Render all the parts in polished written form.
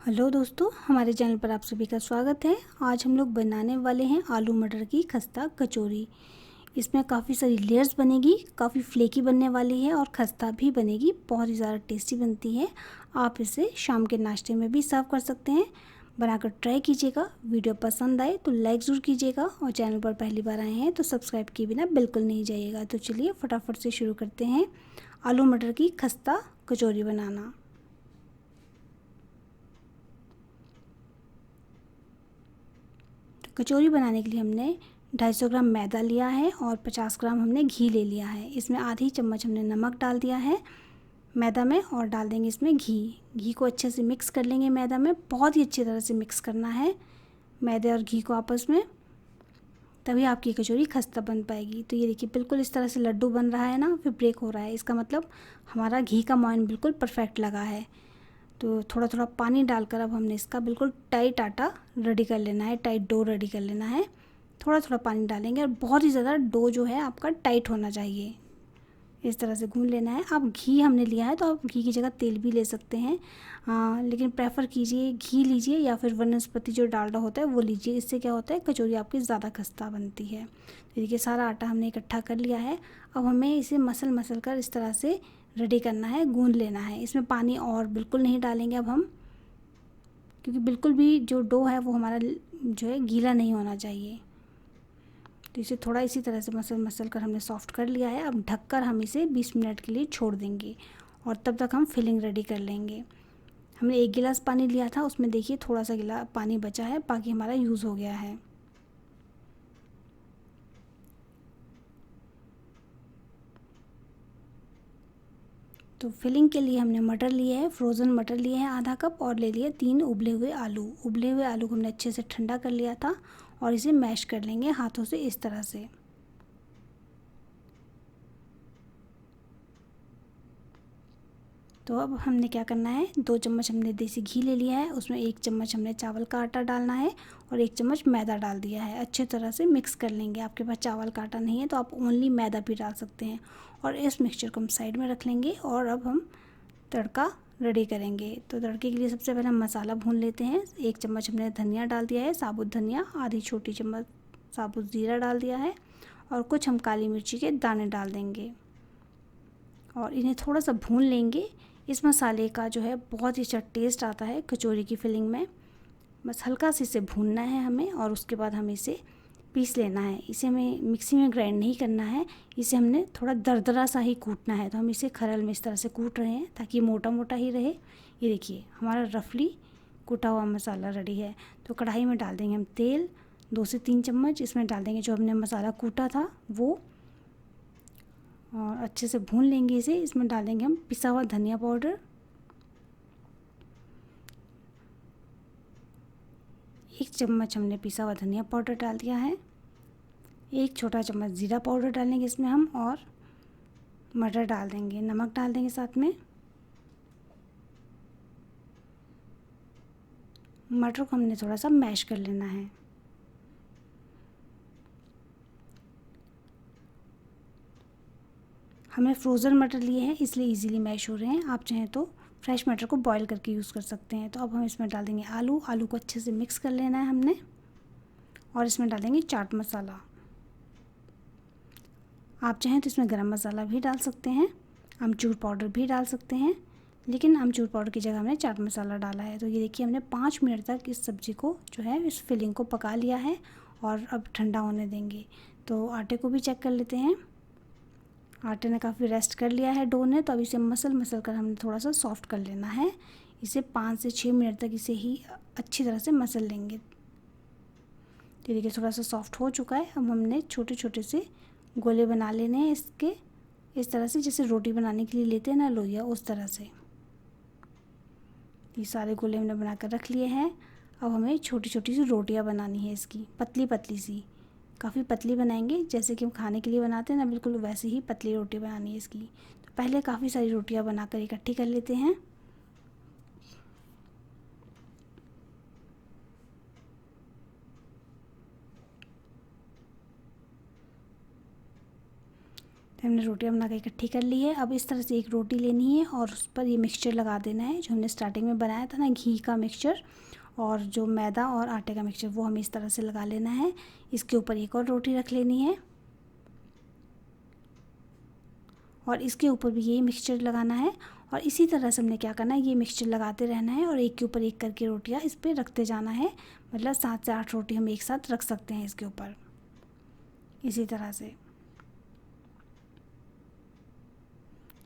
Hello दोस्तों, हमारे channel पर आप सभी का स्वागत है। आज हम लोग बनाने वाले हैं आलू मटर की खस्ता कचौरी। इसमें काफ़ी सारी लेयर्स बनेगी, काफ़ी फ्लेकी बनने वाली है और खस्ता भी बनेगी, बहुत ही ज़्यादा टेस्टी बनती है। आप इसे शाम के नाश्ते में भी सर्व कर सकते हैं। बनाकर ट्राई कीजिएगा। वीडियो पसंद आए तो लाइक ज़रूर कीजिएगा और चैनल पर पहली बार आए हैं तो सब्सक्राइब किए बिना बिल्कुल नहीं जाइएगा। तो चलिए फटाफट से शुरू करते हैं आलू मटर की खस्ता कचौरी बनाना। कचौरी बनाने के लिए हमने 250 ग्राम मैदा लिया है और 50 ग्राम हमने घी ले लिया है। इसमें आधी चम्मच हमने नमक डाल दिया है मैदा में और डाल देंगे इसमें घी को अच्छे से मिक्स कर लेंगे। मैदा में बहुत ही अच्छी तरह से मिक्स करना है मैदे और घी को आपस में, तभी आपकी कचौरी खस्ता बन पाएगी। तो ये देखिए बिल्कुल इस तरह से लड्डू बन रहा है ना, फिर ब्रेक हो रहा है, इसका मतलब हमारा घी का मोयन बिल्कुल परफेक्ट लगा है। तो थोड़ा थोड़ा पानी डालकर अब हमने इसका बिल्कुल टाइट आटा रेडी कर लेना है, टाइट डो रेडी कर लेना है। थोड़ा थोड़ा पानी डालेंगे और बहुत ही ज़्यादा डो जो है आपका टाइट होना चाहिए, इस तरह से गूंद लेना है। अब घी हमने लिया है तो आप घी की जगह तेल भी ले सकते हैं, लेकिन प्रेफर कीजिए घी लीजिए या फिर वनस्पति जो डालडा होता है वो लीजिए। इससे क्या होता है कचौरी आपकी ज़्यादा खस्ता बनती है। तो देखिए सारा आटा हमने इकट्ठा कर लिया है। अब हमें इसे मसल मसल कर इस तरह से रेडी करना है, गूंद लेना है। इसमें पानी और बिल्कुल नहीं डालेंगे अब हम, क्योंकि बिल्कुल भी जो डो है वो हमारा जो है गीला नहीं होना चाहिए। तो इसे थोड़ा इसी तरह से मसल मसल कर हमने सॉफ्ट कर लिया है। अब ढककर हम इसे 20 मिनट के लिए छोड़ देंगे और तब तक हम फिलिंग रेडी कर लेंगे। हमने 1 गिलास पानी लिया था, उसमें देखिए थोड़ा सा गिलास पानी बचा है, बाकी हमारा यूज़ हो गया है। तो फिलिंग के लिए हमने मटर लिए है, फ्रोज़न मटर लिए हैं आधा कप, और ले लिए 3 उबले हुए आलू। उबले हुए आलू को हमने अच्छे से ठंडा कर लिया था और इसे मैश कर लेंगे हाथों से इस तरह से। तो अब हमने क्या करना है, 2 चम्मच हमने देसी घी ले लिया है, उसमें 1 चम्मच हमने चावल का आटा डालना है और 1 चम्मच मैदा डाल दिया है। अच्छे तरह से मिक्स कर लेंगे। आपके पास चावल का आटा नहीं है तो आप ओनली मैदा भी डाल सकते हैं। और इस मिक्सचर को हम साइड में रख लेंगे और अब हम तड़का रेडी करेंगे। तो तड़के के लिए सबसे पहले हम मसाला भून लेते हैं। 1 चम्मच हमने धनिया डाल दिया है, साबुत धनिया, आधी छोटी चम्मच साबुत ज़ीरा डाल दिया है और कुछ हम काली मिर्ची के दाने डाल देंगे और इन्हें थोड़ा सा भून लेंगे। इस मसाले का जो है बहुत ही अच्छा टेस्ट आता है कचौरी की फिलिंग में। बस हल्का से इसे भूनना है हमें और उसके बाद हमें इसे पीस लेना है। इसे हमें मिक्सी में ग्राइंड नहीं करना है, इसे हमने थोड़ा दरदरा सा ही कूटना है। तो हम इसे खरल में इस तरह से कूट रहे हैं ताकि मोटा मोटा ही रहे। ये देखिए हमारा रफली कूटा हुआ मसाला रेडी है। तो कढ़ाई में डाल देंगे हम तेल 2 से 3 चम्मच। इसमें डाल देंगे जो हमने मसाला कूटा था वो और अच्छे से भून लेंगे इसे। इसमें डाल देंगे हम पिसा हुआ धनिया पाउडर, 1 चम्मच हमने पिसा हुआ धनिया पाउडर डाल दिया है। 1 छोटा चम्मच ज़ीरा पाउडर डालेंगे इसमें हम और मटर डाल देंगे, नमक डाल देंगे साथ में। मटर को हमने थोड़ा सा मैश कर लेना है। हमने फ्रोज़न मटर लिए हैं इसलिए इजीली मैश हो रहे हैं। आप चाहें तो फ्रेश मटर को बॉईल करके यूज़ कर सकते हैं। तो अब हम इसमें डाल देंगे आलू को अच्छे से मिक्स कर लेना है हमने और इसमें डालेंगे चाट मसाला। आप चाहें तो इसमें गरम मसाला भी डाल सकते हैं, अमचूर पाउडर भी डाल सकते हैं, लेकिन अमचूर पाउडर की जगह हमने चाट मसाला डाला है। तो ये देखिए हमने 5 मिनट तक इस सब्ज़ी को जो है इस फिलिंग को पका लिया है और अब ठंडा होने देंगे। तो आटे को भी चेक कर लेते हैं। आटे ने काफ़ी रेस्ट कर लिया है डो ने, तो अब इसे मसल मसल कर हमने थोड़ा सा सॉफ्ट कर लेना है। इसे 5 से 6 मिनट तक इसे ही अच्छी तरह से मसल लेंगे। तो देखिए थोड़ा सा सॉफ्ट हो चुका है। अब हमने छोटे छोटे से गोले बना लेने हैं इसके, इस तरह से जैसे रोटी बनाने के लिए लेते हैं ना लोइया, उस तरह से। ये सारे गोले हमने बनाकर रख लिए हैं। अब हमें छोटी छोटी सी रोटियां बनानी है इसकी, पतली पतली सी, काफ़ी पतली बनाएंगे जैसे कि हम खाने के लिए बनाते हैं ना, बिल्कुल वैसे ही पतली रोटी बनानी है इसकी। तो पहले काफ़ी सारी रोटियां बनाकर इकट्ठी कर लेते हैं। फिर हमने रोटियाँ बना के इकट्ठी कर ली है। अब इस तरह से एक रोटी लेनी है और उस पर ये मिक्सचर लगा देना है जो हमने स्टार्टिंग में बनाया था ना, घी का मिक्सचर और जो मैदा और आटे का मिक्सचर, वो हमें इस तरह से लगा लेना है। इसके ऊपर एक और रोटी रख लेनी है और इसके ऊपर भी यही मिक्सचर लगाना है और इसी तरह से हमने क्या करना है, ये मिक्सचर लगाते रहना है और एक के ऊपर एक करके रोटियां इस पर रखते जाना है। मतलब 7 से 8 रोटी हम एक साथ रख सकते हैं इसके ऊपर, इसी तरह से।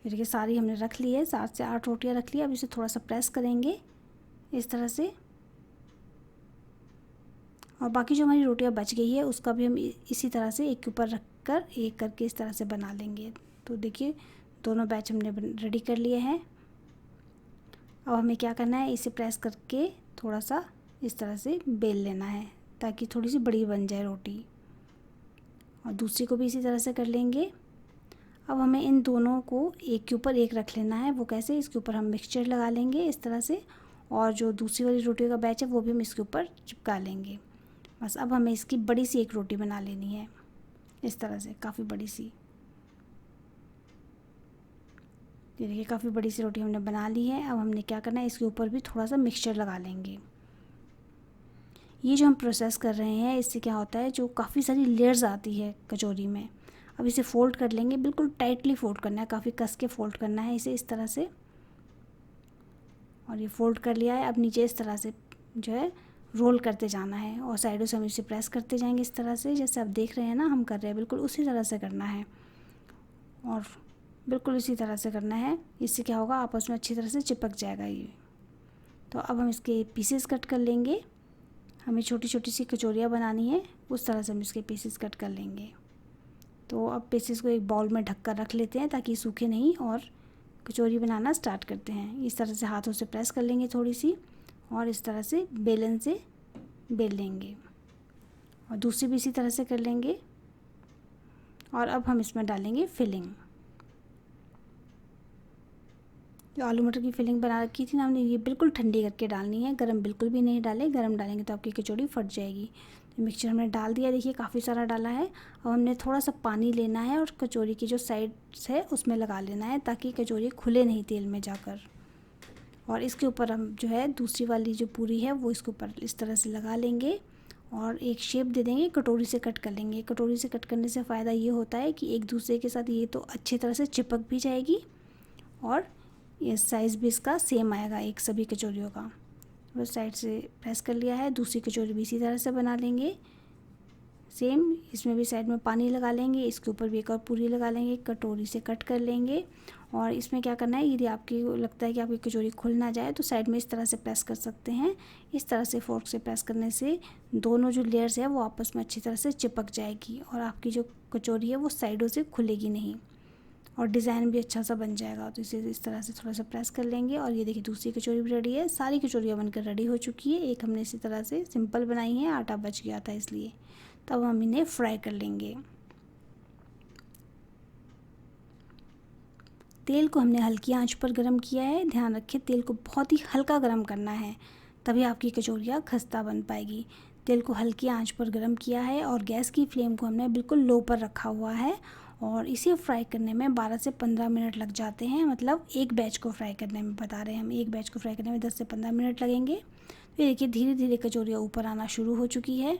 देखिए सारी हमने रख ली है, 7 से 8 रोटियां रख ली। अब इसे थोड़ा सा प्रेस करेंगे इस तरह से और बाकी जो हमारी रोटियां बच गई है उसका भी हम इसी तरह से एक के ऊपर रख कर एक करके इस तरह से बना लेंगे। तो देखिए दोनों बैच हमने रेडी कर लिए हैं। अब हमें क्या करना है, इसे प्रेस करके थोड़ा सा इस तरह से बेल लेना है ताकि थोड़ी सी बड़ी बन जाए रोटी, और दूसरी को भी इसी तरह से कर लेंगे। अब हमें इन दोनों को एक के ऊपर एक रख लेना है। वो कैसे, इसके ऊपर हम मिक्सचर लगा लेंगे इस तरह से और जो दूसरी वाली रोटियों का बैच है वो भी हम इसके ऊपर चिपका लेंगे। बस अब हमें इसकी बड़ी सी एक रोटी बना लेनी है इस तरह से, काफ़ी बड़ी सी। ये देखिए काफ़ी बड़ी सी रोटी हमने बना ली है। अब हमने क्या करना है, इसके ऊपर भी थोड़ा सा मिक्सचर लगा लेंगे। ये जो हम प्रोसेस कर रहे हैं इससे क्या होता है, जो काफ़ी सारी लेयर्स आती है कचौरी में। अब इसे फ़ोल्ड कर लेंगे, बिल्कुल टाइटली फ़ोल्ड करना है, काफ़ी कस के फ़ोल्ड करना है इसे इस तरह से। और ये फ़ोल्ड कर लिया है। अब नीचे इस तरह से जो है रोल करते जाना है और साइडों से हम इसे प्रेस करते जाएंगे इस तरह से, जैसे आप देख रहे हैं ना हम कर रहे हैं, बिल्कुल उसी तरह से करना है और बिल्कुल इसी तरह से करना है। इससे क्या होगा, आपस में अच्छी तरह से चिपक जाएगा ये। तो अब हम इसके पीसेस कट कर लेंगे। हमें छोटी छोटी सी कचौरियाँ बनानी है, उस तरह से हम इसके पीसेस कट कर लेंगे। तो अब पीसेस को एक बाउल में ढक कर रख लेते हैं ताकि सूखे नहीं और कचौरी बनाना स्टार्ट करते हैं। इस तरह से हाथों से प्रेस कर लेंगे थोड़ी सी और इस तरह से बेलन से बेल लेंगे और दूसरी भी इसी तरह से कर लेंगे। और अब हम इसमें डालेंगे फिलिंग। जो आलू मटर की फिलिंग बना रखी थी ना हमने, ये बिल्कुल ठंडी करके डालनी है, गरम बिल्कुल भी नहीं डालें, गरम डालेंगे तो आपकी कचौड़ी फट जाएगी। तो मिक्सचर हमने डाल दिया, देखिए काफ़ी सारा डाला है। अब हमने थोड़ा सा पानी लेना है और कचौरी की जो साइड्स है उसमें लगा लेना है ताकि कचौरी खुले नहीं तेल में जाकर। और इसके ऊपर हम जो है दूसरी वाली जो पूरी है वो इसके ऊपर इस तरह से लगा लेंगे और एक शेप दे देंगे, कटोरी से कट कर लेंगे। कटोरी से कट करने से फ़ायदा ये होता है कि एक दूसरे के साथ ये तो अच्छी तरह से चिपक भी जाएगी और ये साइज़ भी इसका सेम आएगा एक सभी कचौरियों का। बस साइड से प्रेस कर लिया है। दूसरी कचौरी भी इसी तरह से बना लेंगे सेम। इसमें भी साइड में पानी लगा लेंगे, इसके ऊपर भी एक और पूरी लगा लेंगे, कटोरी से कट कर लेंगे। और इसमें क्या करना है, यदि आपकी लगता है कि आपकी कचौरी खुल ना जाए तो साइड में इस तरह से प्रेस कर सकते हैं। इस तरह से फोर्क से प्रेस करने से दोनों जो लेयर्स है वो आपस में अच्छी तरह से चिपक जाएगी और आपकी जो कचौरी है वो साइडों से खुलेगी नहीं और डिज़ाइन भी अच्छा सा बन जाएगा। तो इसे इस तरह से थोड़ा सा प्रेस कर लेंगे और ये देखिए दूसरी कचौरी भी रेडी है। सारी कचौरियाँ बनकर रेडी हो चुकी है। एक हमने इसी तरह से सिंपल बनाई है, आटा बच गया था इसलिए। तब हम इन्हें फ्राई कर लेंगे। तेल को हमने हल्की आंच पर गरम किया है। ध्यान रखिए तेल को बहुत ही हल्का गरम करना है, तभी आपकी कचौरियाँ खस्ता बन पाएगी। तेल को हल्की आंच पर गरम किया है और गैस की फ्लेम को हमने बिल्कुल लो पर रखा हुआ है और इसे फ्राई करने में 12 से 15 मिनट लग जाते हैं। मतलब एक बैच को फ्राई करने में बता रहे हैं हम, एक बैच को फ्राई करने में 10 से 15 मिनट लगेंगे। तो देखिए धीरे धीरे कचौरियाँ ऊपर आना शुरू हो चुकी है,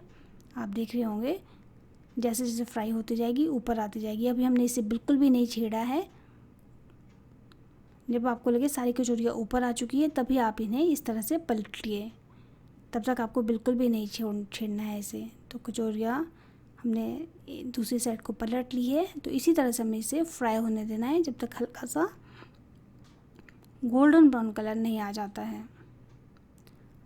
आप देख रहे होंगे। जैसे जैसे फ्राई होती जाएगी ऊपर आती जाएगी। अभी हमने इसे बिल्कुल भी नहीं छेड़ा है। जब आपको लगे सारी कचौरियाँ ऊपर आ चुकी है तभी आप इन्हें इस तरह से पलटिए, तब तक आपको बिल्कुल भी नहीं छेड़ना है इसे। तो कचौरियाँ हमने दूसरी साइड को पलट ली है। तो इसी तरह से हमें इसे फ्राई होने देना है जब तक हल्का सा गोल्डन ब्राउन कलर नहीं आ जाता है।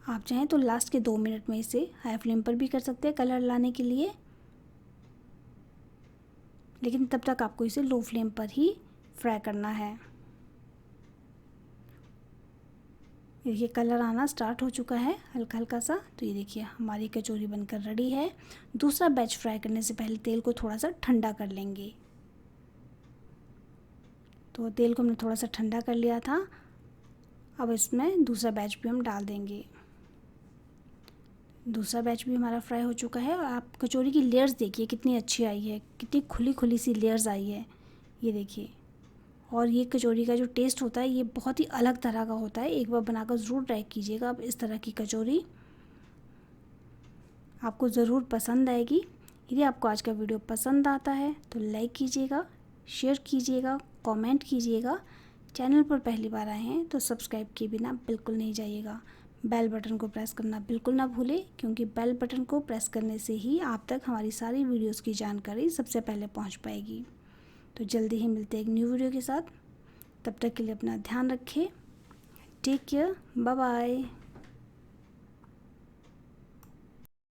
आप चाहें तो लास्ट के 2 मिनट में इसे हाई फ्लेम पर भी कर सकते हैं कलर लाने के लिए, लेकिन तब तक आपको इसे लो फ्लेम पर ही फ्राई करना है। देखिए कलर आना स्टार्ट हो चुका है हल्का हल्का सा। तो ये देखिए हमारी कचौरी बनकर रेडी है। दूसरा बैच फ्राई करने से पहले तेल को थोड़ा सा ठंडा कर लेंगे। तो तेल को हमने थोड़ा सा ठंडा कर लिया था। अब इसमें दूसरा बैच भी हम डाल देंगे। दूसरा बैच भी हमारा फ्राई हो चुका है और आप कचौरी की लेयर्स देखिए कितनी अच्छी आई है, कितनी खुली खुली सी लेयर्स आई है। ये देखिए। और ये कचौरी का जो टेस्ट होता है ये बहुत ही अलग तरह का होता है। एक बार बनाकर ज़रूर ट्राई कीजिएगा आप इस तरह की कचौरी, आपको ज़रूर पसंद आएगी। यदि आपको आज का वीडियो पसंद आता है तो लाइक कीजिएगा, शेयर कीजिएगा, कमेंट कीजिएगा। चैनल पर पहली बार आए हैं तो सब्सक्राइब किए बिना बिल्कुल नहीं जाइएगा। बेल बटन को प्रेस करना बिल्कुल ना भूलें, क्योंकि बेल बटन को प्रेस करने से ही आप तक हमारी सारी वीडियोस की जानकारी सबसे पहले पहुंच पाएगी। तो जल्दी ही मिलते हैं एक न्यू वीडियो के साथ। तब तक के लिए अपना ध्यान रखें। Take care, bye bye.